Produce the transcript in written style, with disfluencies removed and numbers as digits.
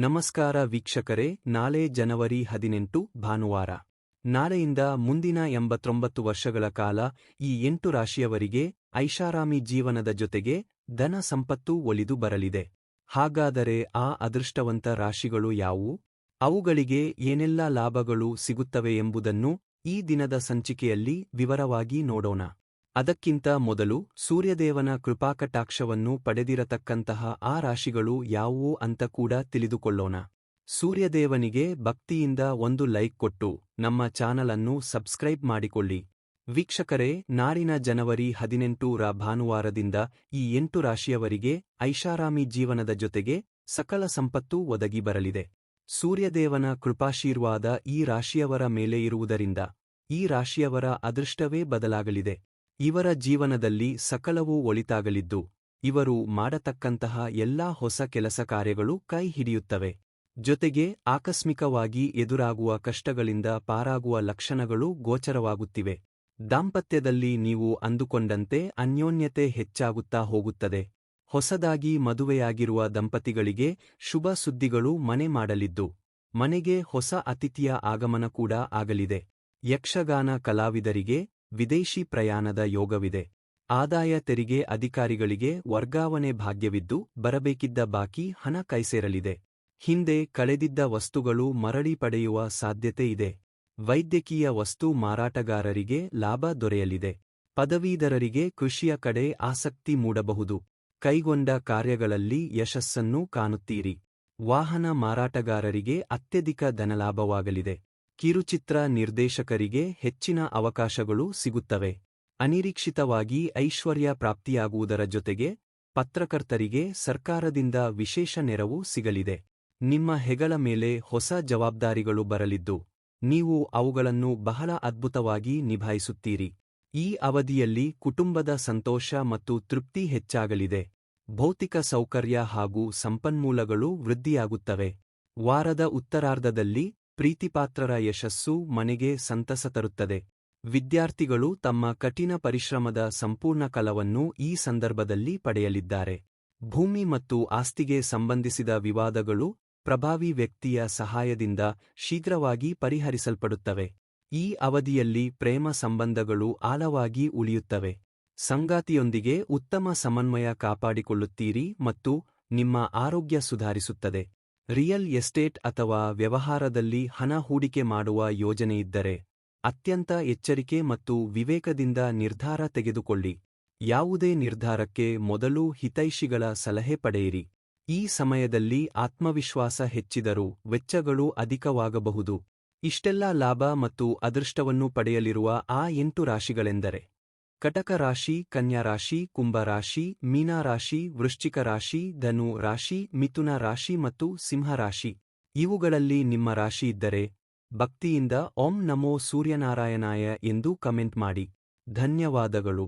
ನಮಸ್ಕಾರ ವೀಕ್ಷಕರೇ, ನಾಳೆ ಜನವರಿ 18 ಭಾನುವಾರ. ನಾಳೆಯಿಂದ ಮುಂದಿನ 89 ವರ್ಷಗಳ ಕಾಲ ಈ 8 ರಾಶಿಯವರಿಗೆ ಐಷಾರಾಮಿ ಜೀವನದ ಜೊತೆಗೆ ಧನ ಸಂಪತ್ತು ಒಲಿದು ಬರಲಿದೆ. ಹಾಗಾದರೆ ಆ ಅದೃಷ್ಟವಂತ ರಾಶಿಗಳು ಯಾವುವು? ಅವುಗಳಿಗೆ ಏನೆಲ್ಲ ಲಾಭಗಳು ಸಿಗುತ್ತವೆ ಎಂಬುದನ್ನು ಈ ದಿನದ ಸಂಚಿಕೆಯಲ್ಲಿ ವಿವರವಾಗಿ ನೋಡೋಣ. ಅದಕ್ಕಿಂತ ಮೊದಲು ಸೂರ್ಯದೇವನ ಕೃಪಾಕಟಾಕ್ಷವನ್ನು ಪಡೆದಿರತಕ್ಕಂತಹ ಆ ರಾಶಿಗಳು ಯಾವುವು ಅಂತ ಕೂಡ ತಿಳಿದುಕೊಳ್ಳೋಣ. ಸೂರ್ಯದೇವನಿಗೆ ಭಕ್ತಿಯಿಂದ ಒಂದು ಲೈಕ್ ಕೊಟ್ಟು ನಮ್ಮ ಚಾನಲ್ ಅನ್ನು ಸಬ್ಸ್ಕ್ರೈಬ್ ಮಾಡಿಕೊಳ್ಳಿ. ವೀಕ್ಷಕರೇ, ನಾಳಿನ ಜನವರಿ 18ರ ಭಾನುವಾರದಿಂದ ಈ 8 ರಾಶಿಯವರಿಗೆ ಐಷಾರಾಮಿ ಜೀವನದ ಜೊತೆಗೆ ಸಕಲ ಸಂಪತ್ತು ಒದಗಿ ಬರಲಿದೆ. ಸೂರ್ಯದೇವನ ಕೃಪಾಶೀರ್ವಾದ ಈ ರಾಶಿಯವರ ಮೇಲೆ ಇರುವುದರಿಂದ ಈ ರಾಶಿಯವರ ಅದೃಷ್ಟವೇ ಬದಲಾಗಲಿದೆ. ಇವರ ಜೀವನದಲ್ಲಿ ಸಕಲವೂ ಒಳಿತಾಗಲಿದ್ದು, ಇವರು ಮಾಡತಕ್ಕಂತಹ ಎಲ್ಲಾ ಹೊಸ ಕೆಲಸ ಕಾರ್ಯಗಳು ಕೈ ಹಿಡಿಯುತ್ತವೆ. ಜೊತೆಗೆ ಆಕಸ್ಮಿಕವಾಗಿ ಎದುರಾಗುವ ಕಷ್ಟಗಳಿಂದ ಪಾರಾಗುವ ಲಕ್ಷಣಗಳು ಗೋಚರವಾಗುತ್ತಿವೆ. ದಾಂಪತ್ಯದಲ್ಲಿ ನೀವು ಅಂದುಕೊಂಡಂತೆ ಅನ್ಯೋನ್ಯತೆ ಹೆಚ್ಚಾಗುತ್ತಾ ಹೋಗುತ್ತದೆ. ಹೊಸದಾಗಿ ಮದುವೆಯಾಗಿರುವ ದಂಪತಿಗಳಿಗೆ ಶುಭ ಸುದ್ದಿಗಳು ಮನೆ ಮಾಡಲಿದ್ದು, ಮನೆಗೆ ಹೊಸ ಅತಿಥಿಯ ಆಗಮನ ಕೂಡ ಆಗಲಿದೆ. ಯಕ್ಷಗಾನ ಕಲಾವಿದರಿಗೆ ವಿದೇಶಿ ಪ್ರಯಾಣದ ಯೋಗವಿದೆ. ಆದಾಯ ತೆರಿಗೆ ಅಧಿಕಾರಿಗಳಿಗೆ ವರ್ಗಾವಣೆ ಭಾಗ್ಯವಿದ್ದು, ಬರಬೇಕಿದ್ದ ಬಾಕಿ ಹಣ ಕೈಸೇರಲಿದೆ. ಹಿಂದೆ ಕಳೆದಿದ್ದ ವಸ್ತುಗಳು ಮರಳಿ ಪಡೆಯುವ ಸಾಧ್ಯತೆ ಇದೆ. ವೈದ್ಯಕೀಯ ವಸ್ತು ಮಾರಾಟಗಾರರಿಗೆ ಲಾಭ ದೊರೆಯಲಿದೆ. ಪದವೀಧರರಿಗೆ ಕೃಷಿಯ ಕಡೆ ಆಸಕ್ತಿ ಮೂಡಬಹುದು. ಕೈಗೊಂಡ ಕಾರ್ಯಗಳಲ್ಲಿ ಯಶಸ್ಸನ್ನು ಕಾಣುತ್ತೀರಿ. ವಾಹನ ಮಾರಾಟಗಾರರಿಗೆ ಅತ್ಯಧಿಕ ಧನಲಾಭವಾಗಲಿದೆ. ಕಿರುಚಿತ್ರ ನಿರ್ದೇಶಕರಿಗೆ ಹೆಚ್ಚಿನ ಅವಕಾಶಗಳು ಸಿಗುತ್ತವೆ. ಅನಿರೀಕ್ಷಿತವಾಗಿ ಐಶ್ವರ್ಯ ಪ್ರಾಪ್ತಿಯಾಗುವುದರ ಜೊತೆಗೆ ಪತ್ರಕರ್ತರಿಗೆ ಸರ್ಕಾರದಿಂದ ವಿಶೇಷ ನೆರವು ಸಿಗಲಿದೆ. ನಿಮ್ಮ ಹೆಗಲ ಮೇಲೆ ಹೊಸ ಜವಾಬ್ದಾರಿಗಳು ಬರಲಿದ್ದು, ನೀವು ಅವುಗಳನ್ನು ಬಹಳ ಅದ್ಭುತವಾಗಿ ನಿಭಾಯಿಸುತ್ತೀರಿ. ಈ ಅವಧಿಯಲ್ಲಿ ಕುಟುಂಬದ ಸಂತೋಷ ಮತ್ತು ತೃಪ್ತಿ ಹೆಚ್ಚಾಗಲಿದೆ. ಭೌತಿಕ ಸೌಕರ್ಯ ಹಾಗೂ ಸಂಪನ್ಮೂಲಗಳು ವೃದ್ಧಿಯಾಗುತ್ತವೆ. ವಾರದ ಉತ್ತರಾರ್ಧದಲ್ಲಿ ಪ್ರೀತಿಪಾತ್ರರ ಯಶಸ್ಸು ಮನೆಗೆ ಸಂತಸ ತರುತ್ತದೆ. ವಿದ್ಯಾರ್ಥಿಗಳು ತಮ್ಮ ಕಠಿಣ ಪರಿಶ್ರಮದ ಸಂಪೂರ್ಣ ಫಲವನ್ನು ಈ ಸಂದರ್ಭದಲ್ಲಿ ಪಡೆಯಲಿದ್ದಾರೆ. ಭೂಮಿ ಮತ್ತು ಆಸ್ತಿಗೆ ಸಂಬಂಧಿಸಿದ ವಿವಾದಗಳು ಪ್ರಭಾವಿ ವ್ಯಕ್ತಿಯ ಸಹಾಯದಿಂದ ಶೀಘ್ರವಾಗಿ ಪರಿಹರಿಸಲ್ಪಡುತ್ತವೆ. ಈ ಅವಧಿಯಲ್ಲಿ ಪ್ರೇಮ ಸಂಬಂಧಗಳು ಆಳವಾಗಿ ಉಳಿಯುತ್ತವೆ. ಸಂಗಾತಿಯೊಂದಿಗೆ ಉತ್ತಮ ಸಮನ್ವಯ ಕಾಪಾಡಿಕೊಳ್ಳುತ್ತೀರಿ ಮತ್ತು ನಿಮ್ಮ ಆರೋಗ್ಯ ಸುಧಾರಿಸುತ್ತದೆ. ರಿಯಲ್ ಎಸ್ಟೇಟ್ ಅಥವಾ ವ್ಯವಹಾರದಲ್ಲಿ ಹಣ ಹೂಡಿಕೆ ಮಾಡುವ ಯೋಜನೆಯಿದ್ದರೆ ಅತ್ಯಂತ ಎಚ್ಚರಿಕೆ ಮತ್ತು ವಿವೇಕದಿಂದ ನಿರ್ಧಾರ ತೆಗೆದುಕೊಳ್ಳಿ. ಯಾವುದೇ ನಿರ್ಧಾರಕ್ಕೆ ಮೊದಲು ಹಿತೈಷಿಗಳ ಸಲಹೆ ಪಡೆಯಿರಿ. ಈ ಸಮಯದಲ್ಲಿ ಆತ್ಮವಿಶ್ವಾಸ ಹೆಚ್ಚಿದರೂ ವೆಚ್ಚಗಳು ಅಧಿಕವಾಗಬಹುದು. ಇಷ್ಟೆಲ್ಲ ಲಾಭ ಮತ್ತು ಅದೃಷ್ಟವನ್ನು ಪಡೆಯಲಿರುವ ಆ 8 ರಾಶಿಗಳೆಂದರೆ ಕಟಕ ರಾಶಿ, ಕನ್ಯಾ ರಾಶಿ, ಕುಂಭ ರಾಶಿ, ಮೀನ ರಾಶಿ, ವೃಶ್ಚಿಕ ರಾಶಿ, ಧನು ರಾಶಿ, ಮಿಥುನ ರಾಶಿ ಮತ್ತು ಸಿಂಹ ರಾಶಿ. ಇವುಗಳಲ್ಲಿ ನಿಮ್ಮ ರಾಶಿ ಇದ್ದರೆ ಭಕ್ತಿಯಿಂದ ಓಂ ನಮೋ ಸೂರ್ಯನಾರಾಯಣಾಯ ಎಂದು ಕಮೆಂಟ್ ಮಾಡಿ. ಧನ್ಯವಾದಗಳು.